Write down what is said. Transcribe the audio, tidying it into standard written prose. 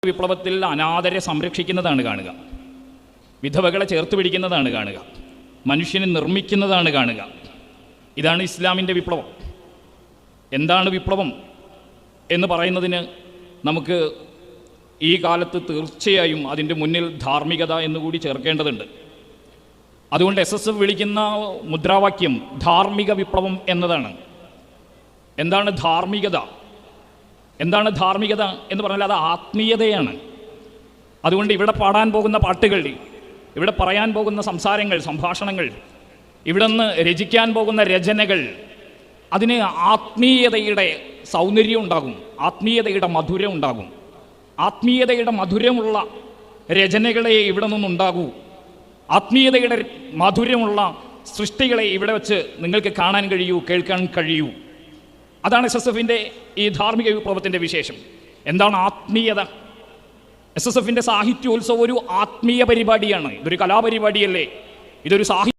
വിപ്ലവത്തിൽ അനാഥരെ സംരക്ഷിക്കുന്നതാണ് കാണുക, വിധവകളെ ചേർത്ത് പിടിക്കുന്നതാണ് കാണുക, മനുഷ്യനെ നിർമ്മിക്കുന്നതാണ് കാണുക. ഇതാണ് ഇസ്ലാമിൻ്റെ വിപ്ലവം. എന്താണ് വിപ്ലവം എന്ന് പറയുന്നതിന് നമുക്ക് ഈ കാലത്ത് തീർച്ചയായും അതിൻ്റെ മുന്നിൽ ധാർമ്മികത എന്നുകൂടി ചേർക്കേണ്ടതുണ്ട്. അതുകൊണ്ട് SSF വിളിക്കുന്ന മുദ്രാവാക്യം ധാർമ്മിക വിപ്ലവം എന്നതാണ്. എന്താണ് ധാർമ്മികത? എന്താണ് ധാർമ്മികത എന്ന് പറഞ്ഞാൽ അത് ആത്മീയതയാണ്. അതുകൊണ്ട് ഇവിടെ പാടാൻ പോകുന്ന പാട്ടുകൾ, ഇവിടെ പറയാൻ പോകുന്ന സംസാരങ്ങൾ, സംഭാഷണങ്ങൾ, ഇവിടെ നിന്ന് രചിക്കാൻ പോകുന്ന രചനകൾ, അതിന് ആത്മീയതയുടെ സൗന്ദര്യം ഉണ്ടാകും, ആത്മീയതയുടെ മധുരം ഉണ്ടാകും. ആത്മീയതയുടെ മധുരമുള്ള രചനകളെ ഇവിടെ നിന്നുണ്ടാകൂ. ആത്മീയതയുടെ മധുരമുള്ള സൃഷ്ടികളെ ഇവിടെ വെച്ച് നിങ്ങൾക്ക് കാണാൻ കഴിയൂ, കേൾക്കാൻ കഴിയൂ. അതാണ് SSFൻ്റെ ഈ ധാർമ്മിക വിപ്ലവത്തിൻ്റെ വിശേഷം. എന്താണ് ആത്മീയത? SSFൻ്റെ സാഹിത്യോത്സവം ഒരു ആത്മീയ പരിപാടിയാണ്. ഇതൊരു കലാപരിപാടിയല്ലേ, ഇതൊരു സാഹിത്യ